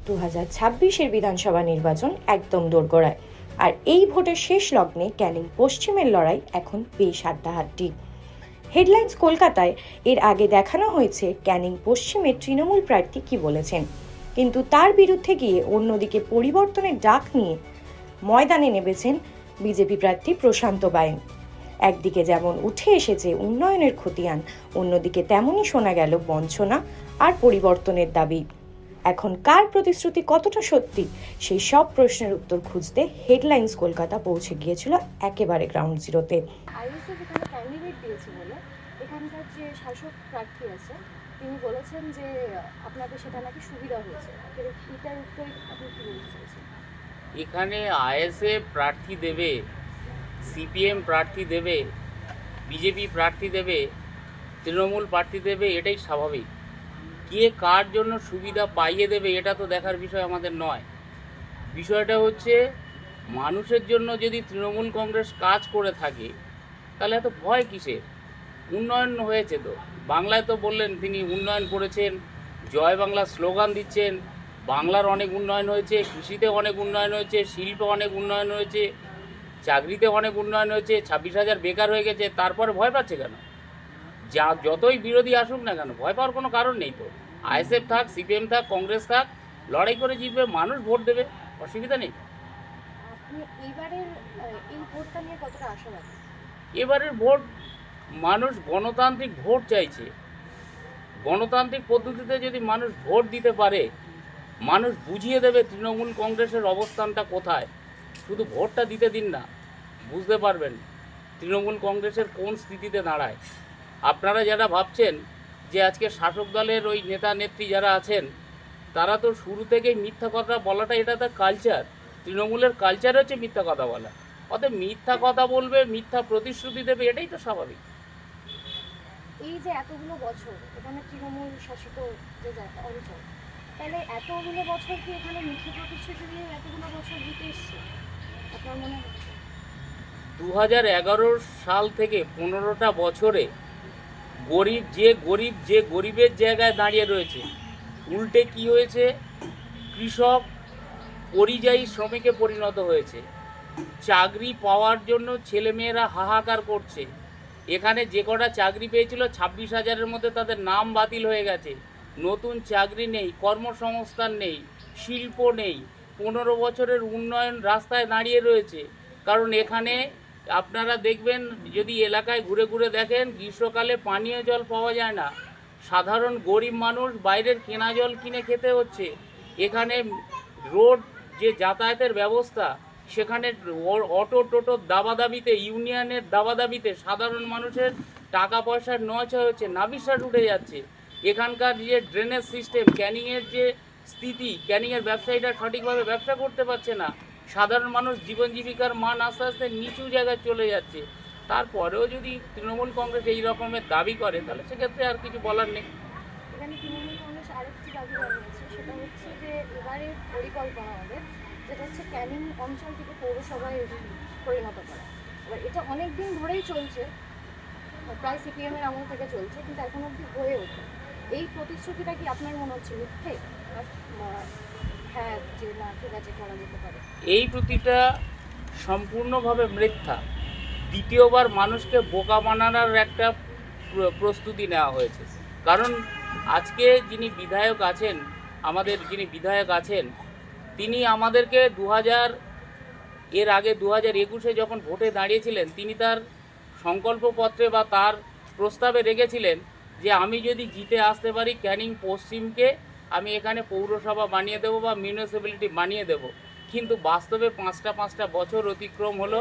2026-এর বিধানসভা নির্বাচন একদম দোরগোড়ায়, আর এই ভোটের শেষ লগ্নে ক্যানিং পশ্চিমের লড়াই এখন বেশ হাড্ডাহাড্ডি। হেডলাইন্স কলকাতায় এর আগে দেখানো হয়েছে ক্যানিং পশ্চিমের তৃণমূল প্রার্থী কি বলেছেন, কিন্তু তার বিরুদ্ধে গিয়ে অন্যদিকে পরিবর্তনের ডাক নিয়ে ময়দানে নেমেছেন বিজেপি প্রার্থী প্রশান্ত বায়েন। একদিকে যেমন উঠে এসেছে উন্নয়নের খতিয়ান, অন্যদিকে তেমনই শোনা গেল বঞ্চনা আর পরিবর্তনের দাবি। এখন কার প্রতিশ্রুতি কতটা সত্যি, সেই সব প্রশ্নের উত্তর খুঁজতে হেডলাইন্স কলকাতা পৌঁছে গিয়েছিল একেবারে গ্রাউন্ড জিরোতে। আইএসএফ এখানে ক্যান্ডিডেট দিয়েছে বলে এখানকার যে শাসক প্রার্থী আছে তিনি বলেছেন যে আপনাদের সেটা নাকি সুবিধা হয়েছে। এটার উত্তরে আপনি কি বলতে চাইছেন? এখানে আইএসএফ প্রার্থী দেবে, সিপিএম প্রার্থী দেবে, বিজেপি প্রার্থী দেবে, তৃণমূল প্রার্থী দেবে, এটাই স্বাভাবিক। কে কার জন্য সুবিধা পাইয়ে দেবে এটা তো দেখার বিষয় আমাদের নয়। বিষয়টা হচ্ছে মানুষের জন্য যদি তৃণমূল কংগ্রেস কাজ করে থাকে তাহলে এত ভয় কিসের? উন্নয়ন হয়েছে তো, বাংলায় তো বললেন তিনি উন্নয়ন করেছেন, জয় বাংলা স্লোগান দিচ্ছেন। বাংলার অনেক উন্নয়ন হয়েছে, কৃষিতে অনেক উন্নয়ন হয়েছে, শিল্পে অনেক উন্নয়ন হয়েছে, চাকরিতে অনেক উন্নয়ন হয়েছে, 26,000 বেকার হয়ে গেছে। তারপরে ভয় পাচ্ছে কেন? যতই বিরোধী আসুক না কেন, ভয় পাওয়ার কোনো কারণ নেই তো। আইএসএফ থাক, সিপিএম থাক, কংগ্রেস থাক, লড়াই করে জিতবে, মানুষ ভোট দেবে, অসুবিধা নেই। আপনি এইবারের এই ভোটটা নিয়ে কতটা আশাবাদী? এবারের ভোট, মানুষ গণতান্ত্রিক ভোট চাইছে। গণতান্ত্রিক পদ্ধতিতে যদি মানুষ ভোট দিতে পারে, মানুষ বুঝিয়ে দেবে তৃণমূল কংগ্রেসের অবস্থানটা কোথায়। শুধু ভোটটা দিতে দিন না, বুঝতে পারবেন তৃণমূল কংগ্রেসের কোন স্থিতিতে দাঁড়ায়। আপনারা যারা ভাবছেন যে আজকে শাসক দলের ওই নেতা নেত্রী যারা আছেন তারা তো শুরু থেকেই মিথ্যা কথা বলাটা, এটা তার কালচার। তৃণমূলের কালচার হচ্ছে মিথ্যা কথা বলা। অতএব মিথ্যা কথা বলবে, মিথ্যা প্রতিশ্রুতি দেবে, এটাই তো স্বাভাবিক। এই যে এতগুলো বছর এখানে তৃণমূল শাসিত যে অঞ্চল, তাহলে এতগুলো বছর কি এখানে মিথ্যে প্রতিশ্রুতি দিয়ে এতগুলো বছর দিতে এসছে আপনার মনে হয়? 2011 সাল থেকে 15টা বছরে যে গরিবের জায়গায় দাঁড়িয়ে রয়েছে, উল্টে কি হয়েছে? কৃষক পরিযায়ী শ্রমিকে পরিণত হয়েছে। চাকরি পাওয়ার জন্য ছেলেমেয়েরা হাহাকার করছে। এখানে যে কটা চাকরি পেয়েছিল 26,000-এর মধ্যে তাদের নাম বাতিল হয়ে গেছে। নতুন চাকরি নেই, কর্মসংস্থান নেই, শিল্প নেই। 15 বছরের উন্নয়ন রাস্তায় দাঁড়িয়ে রয়েছে। কারণ এখানে আপনারা দেখবেন, যদি এলাকায় ঘুরে ঘুরে দেখেন, গ্রীষ্মকালে পানীয় জল পাওয়া যায় না। সাধারণ গরিব মানুষ বাইরের কেনা জল কিনে খেতে হচ্ছে। এখানে রোড যে যাতায়াতের ব্যবস্থা, সেখানে অটো টোটোর দাবাদাবিতে, ইউনিয়নের দাবাদাবিতে সাধারণ মানুষের টাকা পয়সার নয়ছয় হচ্ছে, নাভিশ্বাস উঠে যাচ্ছে। এখানকার যে ড্রেনেজ সিস্টেম, ক্যানিংয়ের যে স্থিতি, ক্যানিংয়ের ব্যবসায়ীরা সঠিকভাবে ব্যবসা করতে পারছে না। সাধারণ মানুষ জীবন জীবিকার মান আস্তে আস্তে নিচু জায়গায় চলে যাচ্ছে। তারপরেও যদি তৃণমূল কংগ্রেস এই রকমের দাবি করে তাহলে সেক্ষেত্রে আর কিছু বলার নেই। এখানে তৃণমূল কংগ্রেস আরেকটি দাবি জানিয়েছে, সেটা হচ্ছে যে এবারের পরিকল্পনা হবে যেটা হচ্ছে ক্যানিং অঞ্চলটিকে পৌরসভায় পরিণত করা। এবার এটা অনেক দিন ধরেই চলছে, প্রায় সিপিএমের আমল থেকে চলছে, কিন্তু এখন অবধি হয়ে ওঠে। এই প্রতিশ্রুতিটা কি আপনার মনে হচ্ছে মিথ্যে? হ্যাঁ, যে না ঠিক আছে করা যেতে পারে। এই প্রতিটা সম্পূর্ণভাবে মিথ্যা। দ্বিতীয়বার মানুষকে বোকা বানানোর একটা প্রস্তুতি নেওয়া হয়েছে। কারণ আজকে যিনি বিধায়ক আছেন, আমাদের যিনি বিধায়ক আছেন, তিনি আমাদেরকে এর আগে 2021-এ যখন ভোটে দাঁড়িয়েছিলেন, তিনি তার সংকল্পপত্রে বা তার প্রস্তাবে রেখেছিলেন যে আমি যদি জিতে আসতে পারি, ক্যানিং পশ্চিমকে আমি এখানে পৌরসভা বানিয়ে দেবো বা মিউনিসিপ্যালিটি বানিয়ে দেব। কিন্তু বাস্তবে পাঁচটা বছর অতিক্রম হলো,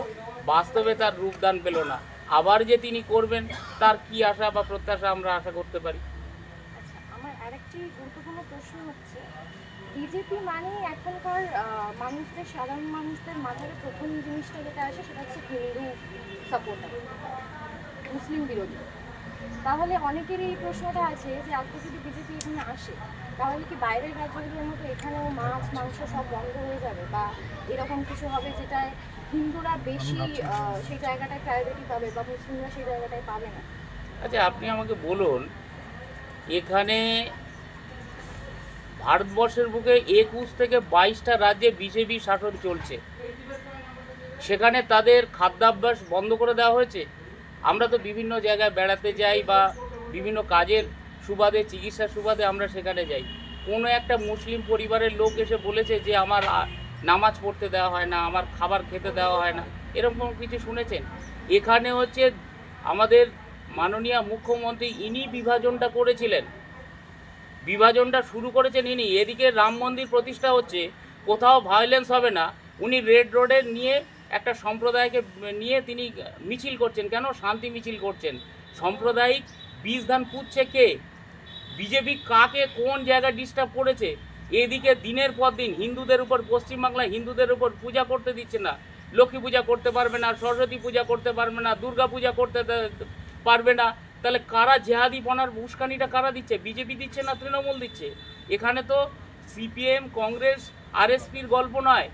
বাস্তবে তার রূপদান পেল না। আবার যে তিনি করবেন, তার কি আশা বা প্রত্যাশা আমরা আশা করতে পারি? আচ্ছা, আমার আরেকটি গুরুত্বপূর্ণ প্রশ্ন হচ্ছে, বিজেপি মানে এখনকার মানুষদের, সাধারণ মানুষদের মাথায় প্রথম জিনিসটা যেটা আসে সেটা হচ্ছে হিন্দু সাপোর্টার, মুসলিম বিরোধী। তাহলে অনেকেরই এই প্রশ্নটা আছে যে আজকে যদি বিজেপি এখানে আসে তাহলে কি বাইরের রাজ্যগুলোর মতো এখানেও মাছ মাংস সব বন্ধ হয়ে যাবে, বা এরকম কিছু হবে যেটায় হিন্দুরা বেশি সেই জায়গাটায় প্রায়োরিটি পাবে বা মুসলিমরা সেই জায়গাটায় পাবে না? আচ্ছা, আপনি আমাকে বলুন, এখানে ভারতবর্ষের বুকে 21 থেকে 22টা রাজ্যে বিজেপি শাসন চলছে, সেখানে তাদের খাদ্যাভ্যাস বন্ধ করে দেওয়া হয়েছে। আমরা তো বিভিন্ন জায়গায় বেড়াতে যাই বা বিভিন্ন কাজের সুবাদে, চিকিৎসার সুবাদে আমরা সেখানে যাই। কোনো একটা মুসলিম পরিবারের লোক এসে বলেছে যে আমার নামাজ পড়তে দেওয়া হয় না, আমার খাবার খেতে দেওয়া হয় না, এরকম কিছু শুনেছেন? এখানে হচ্ছে আমাদের মাননীয় মুখ্যমন্ত্রী ইনি বিভাজনটা করেছিলেন, বিভাজনটা শুরু করেছেন ইনি। এদিকে রাম মন্দির প্রতিষ্ঠা হচ্ছে, কোথাও ভায়োলেন্স হবে না, উনি রেড রোডে নিয়ে একটা সম্প্রদায়কে নিয়ে তিনি মিছিল করছেন। কেন শান্তি মিছিল করছেন? সাম্প্রদায়িক বীজ ধান পুঁতছে কে? বিজেপি কাকে কোন জায়গায় ডিস্টার্ব করেছে? এদিকে দিনের পর দিন হিন্দুদের উপর, পশ্চিমবাংলায় হিন্দুদের উপর পূজা করতে দিচ্ছে না, লক্ষ্মী পূজা করতে পারবে না, সরস্বতী পূজা করতে পারবে না, দুর্গা পূজা করতে পারবে না। তাহলে কারা জেহাদিপনার উস্কানিটা কারা দিচ্ছে? বিজেপি দিচ্ছে না তৃণমূল দিচ্ছে? এখানে তো সিপিএম, কংগ্রেস, আরএসপির গল্প নয়,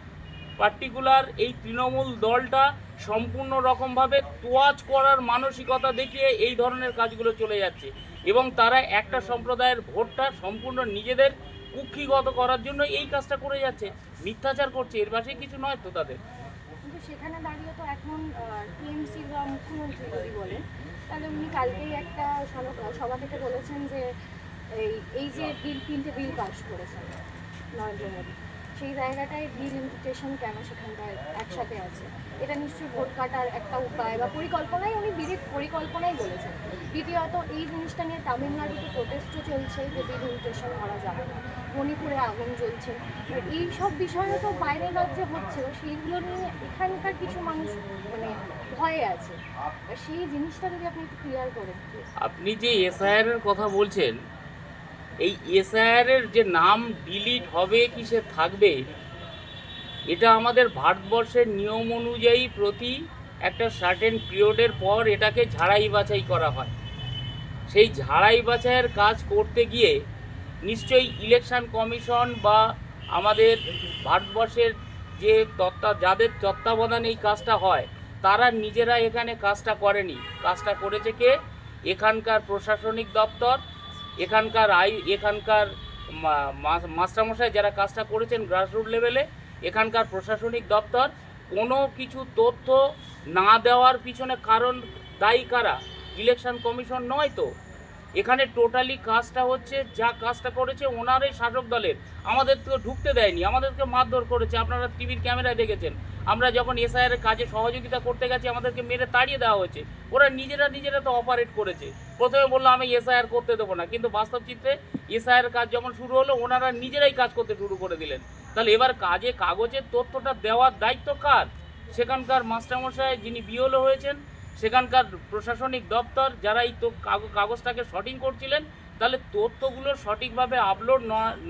পার্টিকুলার এই তৃণমূল দলটা সম্পূর্ণ রকমভাবে তোয়াজ করার মানসিকতা দেখিয়ে এই ধরনের কাজগুলো চলে যাচ্ছে, এবং তারা একটা সম্প্রদায়ের ভোটটা সম্পূর্ণ নিজেদের কুক্ষিগত করার জন্য এই কাজটা করে যাচ্ছে, মিথ্যাচার করছে, এর পাশে কিছু নয় তো তাদের। কিন্তু সেখানে দাঁড়িয়ে তো এখন টিএমসি বা মুখ্যমন্ত্রী যদি বলেন, তাহলে উনি কালকেই একটা সভা থেকে বলেছেন যে এই যে তিনটে বিল পাস করেছেন নরেন্দ্র মোদী, সেই জায়গাটায় বিল ইনভিটেশন কেন সেখানটায় একসাথে আছে? এটা নিশ্চয়ই ভোট কাটার একটা উপায় বা পরিকল্পনাই, উনি বিলের পরিকল্পনাই বলেছেন। দ্বিতীয়ত এই জিনিসটা নিয়ে তামিলনাড়ুতে প্রোটেস্টও চলছে যে বিল ইনভিটেশন করা যাবে না, মণিপুরে আগুন জ্বলছে। এই সব বিষয়ে তো বাইরের রাজ্যে হচ্ছে, সেইগুলো নিয়ে এখানকার কিছু মানুষ মানে ভয়ে আছে। সেই জিনিসটা যদি আপনি একটু ক্লিয়ার করেন। আপনি যে এসআইআর এর কথা বলছেন, এই এসআইআর এর যে নাম ডিলিট হবে কি সে থাকবে, এটা আমাদের ভারতবর্ষের নিয়ম অনুযায়ী প্রতি একটা সার্টেন পিরিয়ডের পর এটাকে ঝাড়াই বাছাই করা হয়। সেই ঝাড়াই বাছাইয়ের কাজ করতে গিয়ে নিশ্চয়ই ইলেকশন কমিশন বা আমাদের ভারতবর্ষের যে যাদের তত্ত্বাবধানে এই কাজটা হয়, তারা নিজেরা এখানে কাজটা করেনি। কাজটা করেছে কে? এখানকার প্রশাসনিক দপ্তর, এখানকার মাস্টারমশাই যারা কাজটা করেছেন গ্রাসরুট লেভেলে, এখানকার প্রশাসনিক দপ্তর। কোনো কিছু তথ্য না দেওয়ার পিছনে কারণ দায়ী কারা? ইলেকশন কমিশন নয় তো। এখানে টোটালি কাজটা হচ্ছে, যা কাজটা করেছে ওনারই শাসক দলের। আমাদের তো ঢুকতে দেয়নি, আমাদেরকে মারধর করেছে, আপনারা টিভির ক্যামেরায় দেখেছেন। আমরা যখন এসআইআর এর কাজে সহযোগিতা করতে গেছি আমাদেরকে মেরে তাড়িয়ে দেওয়া হয়েছে। ওরা নিজেরা তো অপারেট করেছে। প্রথমে বললো আমি এসআইআর করতে দেবো না, কিন্তু বাস্তব চিত্রে এসআইআর কাজ যখন শুরু হলো ওনারা নিজেরাই কাজ করতে শুরু করে দিলেন। তাহলে এবার কাগজের তথ্যটা দেওয়ার দায়িত্ব কার? সেখানকার মাস্টারমশাই যিনি বিওলো হয়েছেন, সেখানকার প্রশাসনিক দপ্তর যারা এই তো কাগজটাকে শর্টিং করছিলেন। তাহলে তথ্যগুলো সঠিকভাবে আপলোড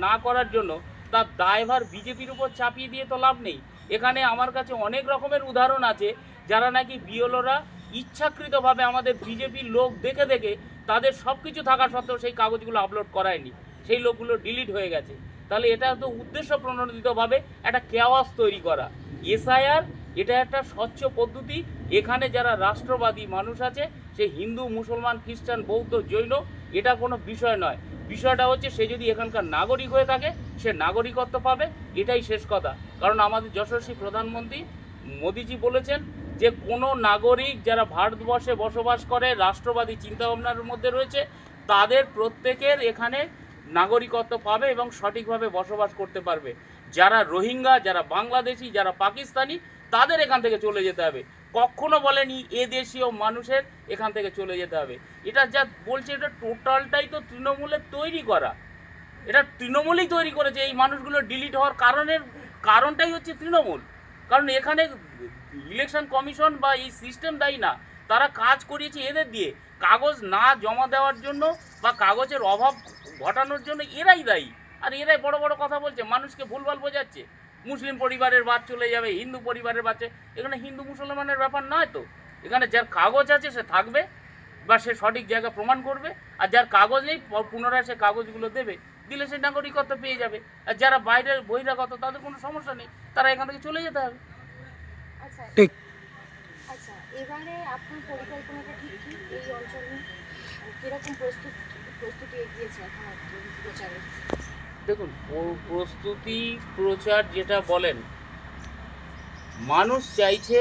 না করার জন্য তার দায়ভার বিজেপির উপর চাপিয়ে দিয়ে তো লাভ নেই। এখানে আমার কাছে অনেক রকমের উদাহরণ আছে, যারা নাকি বিওলোরা ইচ্ছাকৃতভাবে আমাদের বিজেপির লোক দেখে দেখে তাদের সব কিছু থাকা সত্ত্বেও সেই কাগজগুলো আপলোড করায়নি, সেই লোকগুলো ডিলিট হয়ে গেছে। তাহলে এটা তো উদ্দেশ্য প্রণোদিতভাবে একটা কেওয়াস তৈরি করা। এসআইআর এটা একটা স্বচ্ছ পদ্ধতি। এখানে যারা রাষ্ট্রবাদী মানুষ আছে, সে হিন্দু, মুসলমান, খ্রিস্টান, বৌদ্ধ, জৈন, এটা কোনো বিষয় নয়। বিষয়টা হচ্ছে সে যদি এখানকার নাগরিক হয়ে থাকে সে নাগরিকত্ব পাবে, এটাই শেষ কথা। কারণ আমাদের যশস্বী প্রধানমন্ত্রী মোদিজি বলেছেন যে কোনো নাগরিক যারা ভারতবর্ষে বসবাস করে, রাষ্ট্রবাদী চিন্তাভাবনার মধ্যে রয়েছে, তাদের প্রত্যেকের এখানে নাগরিকত্ব পাবে এবং সঠিকভাবে বসবাস করতে পারবে। যারা রোহিঙ্গা, যারা বাংলাদেশি, যারা পাকিস্তানি, তাদের এখান থেকে চলে যেতে হবে। কখনো বলেনি এ দেশীয় মানুষের এখান থেকে চলে যেতে হবে। এটা যা বলছে এটা টোটালটাই তো তৃণমূলের তৈরি করা। এটা তৃণমূলই তৈরি করেছে। এই মানুষগুলো ডিলিট হওয়ার কারণটাই হচ্ছে তৃণমূল। কারণ এখানে ইলেকশন কমিশন বা এই সিস্টেম দায়ী না, তারা কাজ করিয়েছে এদের দিয়ে। কাগজ না জমা দেওয়ার জন্য বা কাগজের অভাব ঘটানোর জন্য এরাই দায়ী। আর এরাই বড় বড় কথা বলছে, মানুষকে ভুলভাল বোঝাচ্ছে। মুসলিম পরিবারের বাদ চলে যাবে, হিন্দু পরিবারের বাচ্চা। এখানে হিন্দু মুসলমানের ব্যাপার নয় তো। এখানে যার কাগজ আছে সে থাকবে বা সে সঠিক জায়গা প্রমাণ করবে, আর যার কাগজ নেই পুনরায় সে কাগজগুলো দেবে, দিলে সে নাগরিকত্ব পেয়ে যাবে। আর যারা বাইরের বহিরাগত তাদের কোনো সমস্যা নেই, তারা এখান থেকে চলে যেতে হবে। আচ্ছা, আচ্ছা, এবারে আপনার পরিকল্পনাটা ঠিক এই অঞ্চলে কিরকম প্রস্তুতি এগিয়েছে এখন প্রচারে? দেখুন, প্রস্তুতি প্রচার যেটা বলেন, মানুষ চাইছে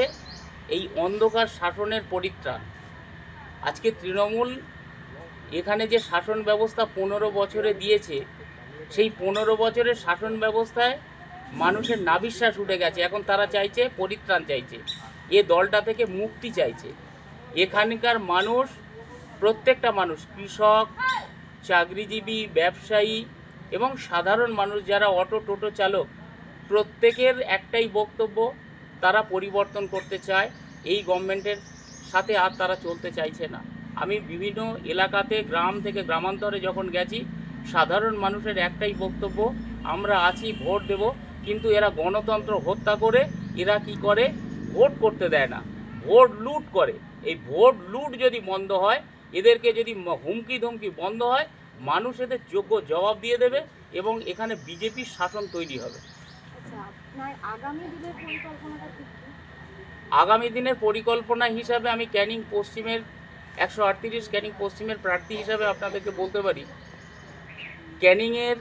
এই অন্ধকার শাসনের পরিত্রাণ। আজকে তৃণমূল এখানে যে শাসন ব্যবস্থা 15 বছরে দিয়েছে, সেই 15 বছরের শাসন ব্যবস্থায় মানুষের নাভিশ্বাস উঠে গেছে। এখন তারা চাইছে পরিত্রাণ, চাইছে এ দলটা থেকে মুক্তি চাইছে। এখানকার মানুষ, প্রত্যেকটা মানুষ, কৃষক, চাকরিজীবী, ব্যবসায়ী এবং সাধারণ মানুষ যারা অটো টোটো চালক, প্রত্যেকের একটাই বক্তব্য, তারা পরিবর্তন করতে চায়। এই গভর্নমেন্টের সাথে আর তারা চলতে চাইছে না। আমি বিভিন্ন এলাকাতে, গ্রাম থেকে গ্রামান্তরে যখন গেছি, সাধারণ মানুষের একটাই বক্তব্য, আমরা আছি, ভোট দেব, কিন্তু এরা গণতন্ত্র হত্যা করে, এরা কি করে, ভোট করতে দেয় না, ভোট লুট করে। এই ভোট লুট যদি বন্ধ হয়, এদেরকে যদি হুমকি ধমকি বন্ধ হয়, মানুষ এদের যোগ্য জবাব দিয়ে দেবে এবং এখানে বিজেপির শাসন তৈরি হবে। আচ্ছা, আপনার আগামী দিনের পরিকল্পনাটা ঠিক কি? আগামী দিনের পরিকল্পনা হিসাবে আমি ক্যানিং পশ্চিমের 138 ক্যানিং পশ্চিমের প্রার্থী হিসাবে আপনাদেরকে বলতে পারি, ক্যানিংয়ের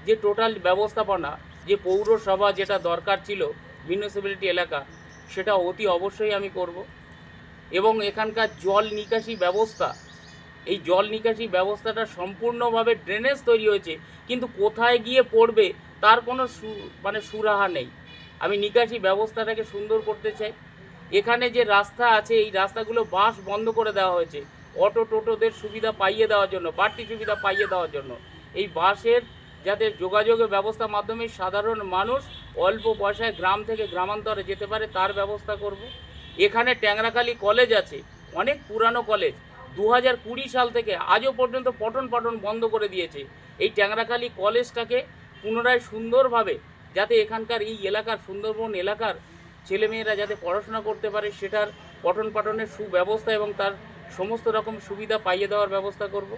যে টোটাল ব্যবস্থাপনা, যে পৌরসভা যেটা দরকার ছিল মিউনিসিপ্যালিটি এলাকা, সেটা অতি অবশ্যই আমি করব। এবং এখানকার জল নিকাশি ব্যবস্থা, এই জল নিকাশি ব্যবস্থাটা সম্পূর্ণভাবে ড্রেনেজ তৈরি হয়েছে, কিন্তু কোথায় গিয়ে পড়বে তার কোনো সুরাহা নেই। আমি নিকাশি ব্যবস্থাটাকে সুন্দর করতে চাই। এখানে যে রাস্তা আছে, এই রাস্তাগুলো বাস বন্ধ করে দেওয়া হয়েছে অটো টোটোদের সুবিধা পাইয়ে দেওয়ার জন্য, বাড়তি সুবিধা পাইয়ে দেওয়ার জন্য। এই বাসের যাতে যোগাযোগের ব্যবস্থার মাধ্যমে সাধারণ মানুষ অল্প পয়সায় গ্রাম থেকে গ্রামান্তরে যেতে পারে, তার ব্যবস্থা করব। এখানে ট্যাংরাখালী কলেজ আছে, অনেক পুরানো কলেজ, 2020 সাল থেকে আজও পর্যন্ত পঠন পাঠন বন্ধ করে দিয়েছে। এই ট্যাংরাখালী কলেজটাকে পুনরায় সুন্দরভাবে, যাতে এখানকার এই এলাকার, সুন্দরবন এলাকার ছেলেমেয়েরা যাতে পড়াশোনা করতে পারে, সেটার পঠন পাঠনের সুব্যবস্থা এবং তার সমস্ত রকম সুবিধা পাইয়ে দেওয়ার ব্যবস্থা করব।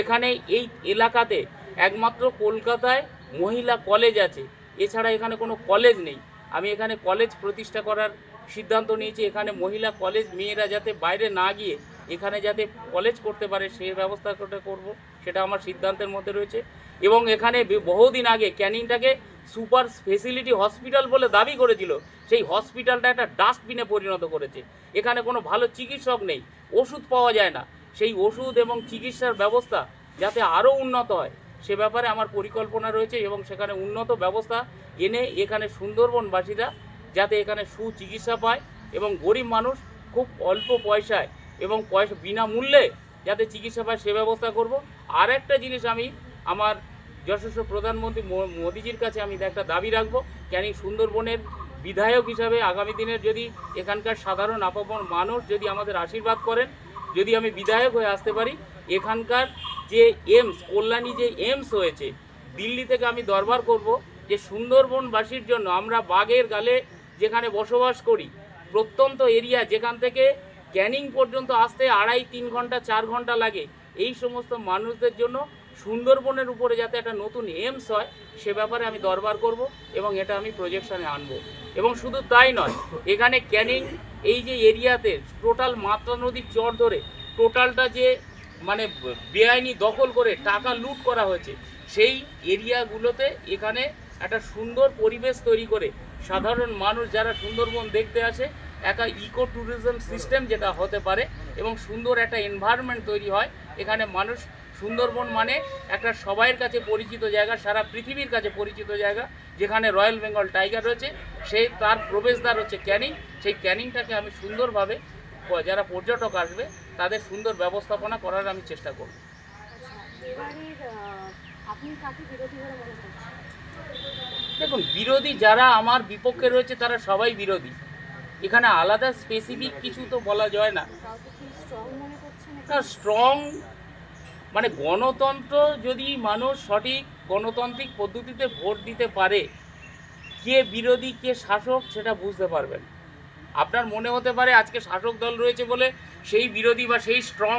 এখানে এই এলাকাতে একমাত্র কলকাতায় মহিলা কলেজ আছে, এছাড়া এখানে কোনো কলেজ নেই। আমি এখানে কলেজ প্রতিষ্ঠা করার সিদ্ধান্ত নিয়েছি। এখানে মহিলা কলেজ, মেয়েরা যাতে বাইরে না গিয়ে এখানে যাতে কলেজ করতে পারে, সেই ব্যবস্থাটা করব, সেটা আমার সিদ্ধান্তের মধ্যে রয়েছে। এবং এখানে বহুদিন আগে ক্যানিংটাকে সুপার স্পেশালিটি হসপিটাল বলে দাবি করেছিল, সেই হসপিটালটা একটা ডাস্টবিনে পরিণত করেছে। এখানে কোনো ভালো চিকিৎসক নেই, ওষুধ পাওয়া যায় না। সেই ওষুধ এবং চিকিৎসার ব্যবস্থা যাতে আরও উন্নত হয়, সে ব্যাপারে আমার পরিকল্পনা রয়েছে এবং সেখানে উন্নত ব্যবস্থা এনে এখানে সুন্দরবনবাসীরা যাতে এখানে সুচিকিৎসা পায় এবং গরিব মানুষ খুব অল্প পয়সায় এবং বিনামূল্যে যাতে চিকিৎসা পায়, সে ব্যবস্থা করব। আর একটা জিনিস আমি আমার যশস্ব প্রধানমন্ত্রী মোদিজির কাছে আমি একটা দাবি রাখবো, ক্যানিং সুন্দরবনের বিধায়ক হিসাবে আগামী দিনের যদি এখানকার সাধারণ আপামর মানুষ যদি আমাদের আশীর্বাদ করেন, যদি আমি বিধায়ক হয়ে আসতে পারি, এখানকার যে এইমস, কল্যাণী যে এইমস হয়েছে, দিল্লি থেকে আমি দরবার করব যে সুন্দরবনবাসীর জন্য, আমরা বাঘের গালে যেখানে বসবাস করি, প্রত্যন্ত এরিয়া যেখান থেকে ক্যানিং পর্যন্ত আসতে 2.5-3 ঘন্টা 4 ঘন্টা লাগে, এই সমস্ত মানুষদের জন্য সুন্দরবনের উপরে যাতে একটা নতুন এইমস হয়, সে ব্যাপারে আমি দরবার করব এবং এটা আমি প্রজেকশনে আনব। এবং শুধু তাই নয়, এখানে ক্যানিং এই যে এরিয়াতে টোটাল মাত্রা নদীর চর ধরে টোটালটা যে বেআইনি দখল করে টাকা লুট করা হয়েছে, সেই এরিয়াগুলোতে এখানে একটা সুন্দর পরিবেশ তৈরি করে সাধারণ মানুষ যারা সুন্দরবন দেখতে আসে, একটা ইকো ট্যুরিজম সিস্টেম যেটা হতে পারে এবং সুন্দর একটা এনভায়রনমেন্ট তৈরি হয়। এখানে মানুষ, সুন্দরবন মানে একটা সবাইয়ের কাছে পরিচিত জায়গা, সারা পৃথিবীর কাছে পরিচিত জায়গা, যেখানে রয়্যাল বেঙ্গল টাইগার রয়েছে, সেই তার প্রবেশদ্বার হচ্ছে ক্যানিং। সেই ক্যানিংটাকে আমি সুন্দরভাবে, যারা পর্যটক আসবে তাদের সুন্দর ব্যবস্থাপনা করার আমি চেষ্টা করব। আপনি কাকে বিরোধী বলে মনে করছেন? দেখুন, বিরোধী যারা আমার বিপক্ষে রয়েছে তারা সবাই বিরোধী। এখানে আলাদা স্পেসিফিক কিছু তো বলা যায় না। কাউকে কি স্ট্রং মনে করছেন? না, স্ট্রং গণতন্ত্র যদি মানুষ সঠিক গণতান্ত্রিক পদ্ধতিতে ভোট দিতে পারে, কে বিরোধী কে শাসক সেটা বুঝতে পারবেন। আপনার মনে হতে পারে আজকে শাসক দল রয়েছে বলে সেই বিরোধী বা সেই স্ট্রং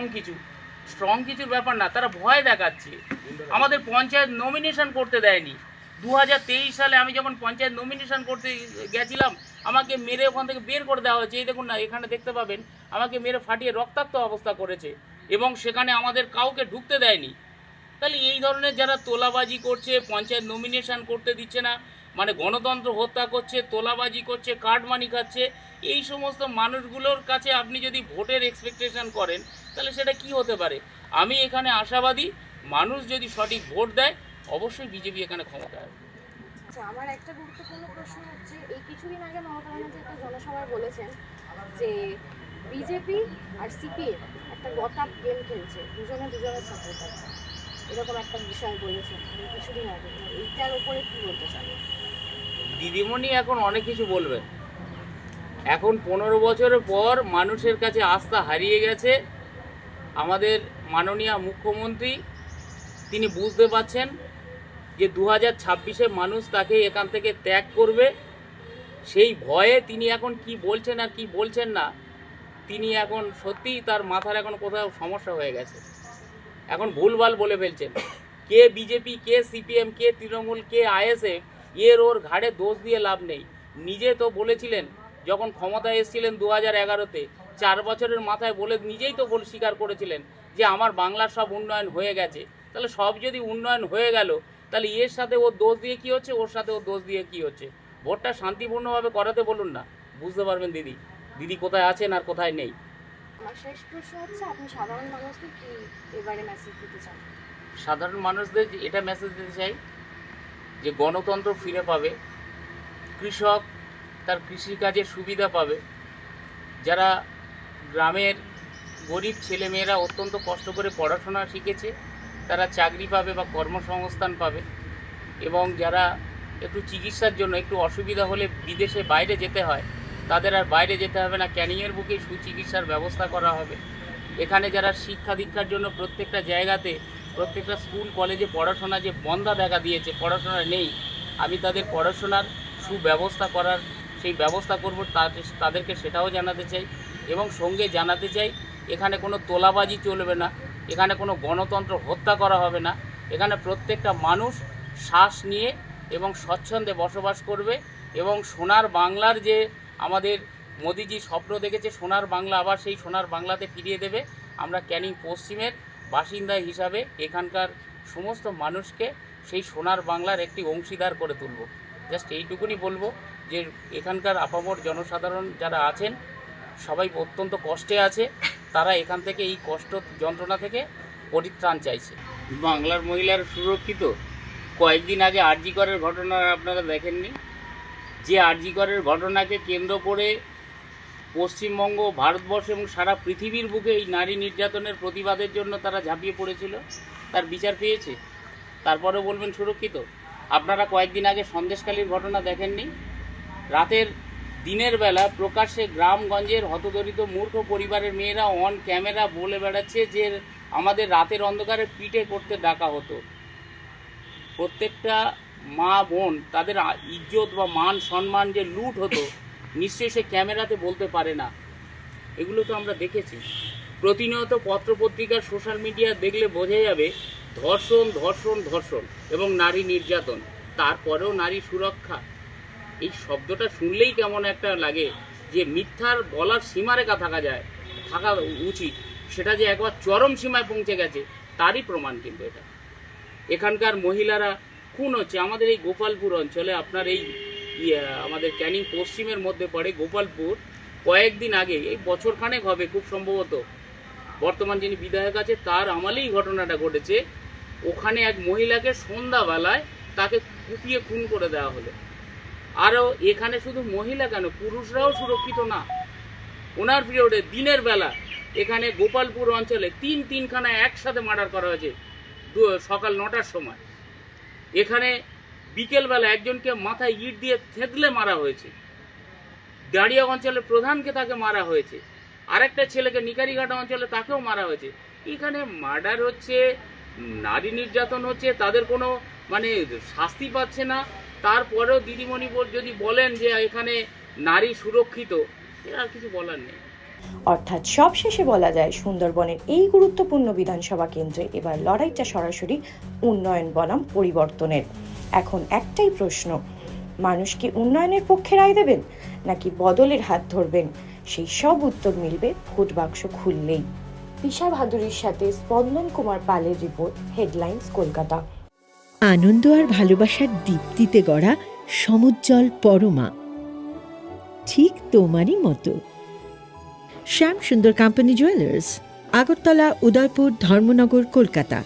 কিছুর ব্যাপার না, তারা ভয় দেখাচ্ছে। আমাদের পঞ্চায়েত নমিনেশন করতে দেয়নি। 2023 সালে আমি যখন পঞ্চায়েত নমিনেশন করতে গেছিলাম, আমাকে মেরে ওখান থেকে বের করে দেওয়া হয়েছে। এই দেখুন না, এখানে দেখতে পাবেন, আমাকে মেরে ফাটিয়ে রক্তাক্ত অবস্থা করেছে এবং সেখানে আমাদের কাউকে ঢুকতে দেয়নি। তাহলে এই ধরনের যারা তোলাবাজি করছে, পঞ্চায়েত নমিনেশন করতে দিচ্ছে না, মানে গণতন্ত্র হত্যা করছে, তোলাবাজি করছে, কার্ড মানি খাচ্ছে, এই সমস্ত মানুষগুলোর কাছে আপনি যদি ভোটের এক্সপেকটেশন করেন তাহলে সেটা কি হতে পারে? আমি এখানে আশাবাদী, মানুষ যদি সঠিক ভোট দেয় অবশ্যই বিজেপি এখানে ক্ষমতা আসবে। আচ্ছা, আমার একটা গুরুত্বপূর্ণ প্রশ্ন হচ্ছে, এই কিছুদিন আগে মমতা ব্যানার্জি একটা জনসভায় বলেছেন যে বিজেপি আর সিপিএম একটা গতাপ গেম খেলছে, দুজনে দুজনের সাপোর্টার, এরকম একটা বিষয় বলেছেন এই কিছুদিন আগে। এইটার উপরে কি বলতে চান? দিদিমণি এখন অনেক কিছু বলবেন। এখন 15 বছরের পর মানুষের কাছে আস্থা হারিয়ে গেছে। আমাদের মাননীয় মুখ্যমন্ত্রী তিনি বুঝতে পারছেন যে 2026-এ মানুষ তাকে এখান থেকে ত্যাগ করবে। সেই ভয়ে তিনি এখন কি বলছেন আর কি বলছেন না, তিনি এখন সত্যিই তার মাথার এখন কোথাও সমস্যা হয়ে গেছে। এখন ভুলভাল বলে ফেলছেন। কে বিজেপি, কে সিপিএম, কে তৃণমূল, কে আইএসএফ, ওর ঘাড়ে দোষ দিয়ে লাভ নেই। নিজে তো বলেছিলেন যখন ক্ষমতায় এসেছিলেন 2011-তে, 4 বছরের মাথায় বলে নিজেই তো স্বীকার করেছিলেন যে আমার বাংলার সব উন্নয়ন হয়ে গেছে। তাহলে সব যদি উন্নয়ন হয়ে গেল তাহলে এর সাথে ওর দোষ দিয়ে কি হচ্ছে, ওর সাথে ওর দোষ দিয়ে কি হচ্ছে? ভোটটা শান্তিপূর্ণভাবে করাতে বলুন না, বুঝতে পারবেন দিদি কোথায় আছেন আর কোথায় নেই। আমার শেষ প্রশ্ন হচ্ছে, আপনি সাধারণ মানুষদের কি এবারে মেসেজ দিতে চান? সাধারণ মানুষদের এটা মেসেজ দিতে চাই যে গণতন্ত্র ফিরে পাবে, কৃষক তার কৃষিকাজের সুবিধা পাবে, যারা গ্রামের গরিব ছেলেমেয়েরা অত্যন্ত কষ্ট করে পড়াশোনা শিখেছে তারা চাকরি পাবে বা কর্মসংস্থান পাবে, এবং যারা একটু চিকিৎসার জন্য একটু অসুবিধা হলে বিদেশে বাইরে যেতে হয় তাদের আর বাইরে যেতে হবে না, ক্যানিংয়ের বুকে সুচিকিৎসার ব্যবস্থা করা হবে। এখানে যারা শিক্ষা দীক্ষার জন্য প্রত্যেকটা জায়গাতে প্রত্যেকটা স্কুল কলেজে পড়াশোনা যে বন্ধা দেখা দিয়েছে, পড়াশোনা নেই, আমি তাদের পড়াশোনার সুব্যবস্থা করার সেই ব্যবস্থা করব, তাদেরকে সেটাও জানাতে চাই। এবং সঙ্গে জানাতে চাই এখানে কোনো তোলাবাজি চলবে না, এখানে কোনো গণতন্ত্র হত্যা করা হবে না, এখানে প্রত্যেকটা মানুষ শ্বাস নিয়ে এবং স্বচ্ছন্দে বসবাস করবে। এবং সোনার বাংলার যে আমাদের মোদিজি স্বপ্ন দেখেছে, সোনার বাংলা আবার সেই সোনার বাংলাতে ফিরিয়ে দেবে। আমরা ক্যানিং পশ্চিমের বাসিন্দা হিসাবে এখানকার সমস্ত মানুষকে সেই সোনার বাংলার একটি অংশীদার করে তুলব। জাস্ট এইটুকুনি বলবো যে এখানকার আপামর জনসাধারণ যারা আছেন সবাই অত্যন্ত কষ্টে আছে, তারা এখান থেকে এই কষ্ট যন্ত্রণা থেকে পরিত্রাণ চাইছে। বাংলার মহিলার সুরক্ষিত, কয়েকদিন আগে আরজি করের ঘটনা আপনারা দেখেননি? যে আরজি করের ঘটনাকে কেন্দ্র করে পশ্চিমবঙ্গ, ভারতবর্ষ এবং সারা পৃথিবীর বুকে এই নারী নির্যাতনের প্রতিবাদের জন্য তারা ঝাঁপিয়ে পড়েছিল, তার বিচার পেয়েছে, তারপরেও বলবেন সুরক্ষিত? আপনারা কয়েকদিন আগে সন্দেশখালীর ঘটনা দেখেননি? দিনের বেলা প্রকাশ্যে গ্রামগঞ্জের হতদরিদ্র মূর্খ পরিবারের মেয়েরা অন ক্যামেরা বলে বেড়াচ্ছে যে আমাদের রাতের অন্ধকারে পিঠে করতে ডাকা হতো। প্রত্যেকটা মা বোন তাদের ইজ্জত বা মান সম্মান যে লুট হতো নিশ্চয়ই সে ক্যামেরাতে বলতে পারে না। এগুলো তো আমরা দেখেছি প্রতিনিয়ত পত্রপত্রিকার, সোশ্যাল মিডিয়া দেখলে বোঝা যাবে ধর্ষণ ধর্ষণ ধর্ষণ এবং নারী নির্যাতন, তারপরেও নারী সুরক্ষা। এই শব্দটা শুনলেই কেমন একটা লাগে যে মিথ্যার বলার সীমারেখা থাকা উচিত, সেটা যে একবার চরম সীমায় পৌঁছে গেছে তারই প্রমাণ। কিন্তু এটা এখানকার মহিলারা খুন হচ্ছে। আমাদের এই গোপালপুর অঞ্চলে, আপনার এই আমাদের ক্যানিং পশ্চিমের মধ্যে পড়ে গোপালপুর, কয়েকদিন আগে, এই বছরখানেক হবে খুব সম্ভবত, বর্তমান যিনি বিধায়ক আছে তার আমলেই ঘটনাটা ঘটেছে। ওখানে এক মহিলাকে সন্ধ্যাবেলায় তাকে কুপিয়ে খুন করে দেওয়া হলো। আরও এখানে শুধু মহিলা কেন, পুরুষরাও সুরক্ষিত না। ওনার পিরিয়ডে দিনের বেলা এখানে গোপালপুর অঞ্চলে তিনখানা একসাথে মার্ডার করা হয়েছে সকাল 9টার সময়। এখানে বিকেলবেলা একজনকে মাথায় ইট দিয়ে থেঁতলে মারা হয়েছে। দাঁড়িয়া অঞ্চলের প্রধানকে তাকে মারা হয়েছে, আরেকটা ছেলেকে নিকারিঘাটা অঞ্চলে তাকেও মারা হয়েছে। এখানে মার্ডার হচ্ছে, নারী নির্যাতন হচ্ছে, তাদের কোনো মানে শাস্তি পাচ্ছে না। তারপরেও দিদিমণি যদি বলেন যে এখানে নারী সুরক্ষিত, এর আর কিছু বলার নেই। অর্থাৎ সব শেষে বলা যায় সুন্দরবনের এই গুরুত্বপূর্ণ বিধানসভা কেন্দ্রে এবার লড়াইটা সরাসরি উন্নয়ন বনাম পরিবর্তনের। এখন একটাই প্রশ্ন, মানুষ কি উন্নয়নের পক্ষে রায় দেবেন নাকি বদলের হাত ধরবেন? সেই সব উত্তর মিলবে ভোট বাক্স খুললেই। পিসা ভাদুরীর সাথে স্পন্দন কুমার পালের রিপোর্ট, হেডলাইন্স কলকাতা। আনন্দ আর ভালোবাসার দীপ্তিতে গড়া সমুজ্জ্বল পরমা, ঠিক তোমারই মতো। শ্যাম সুন্দর কোম্পানি জুয়েলার্স, আগরতলা, উদয়পুর, ধর্মনগর, কলকাতা।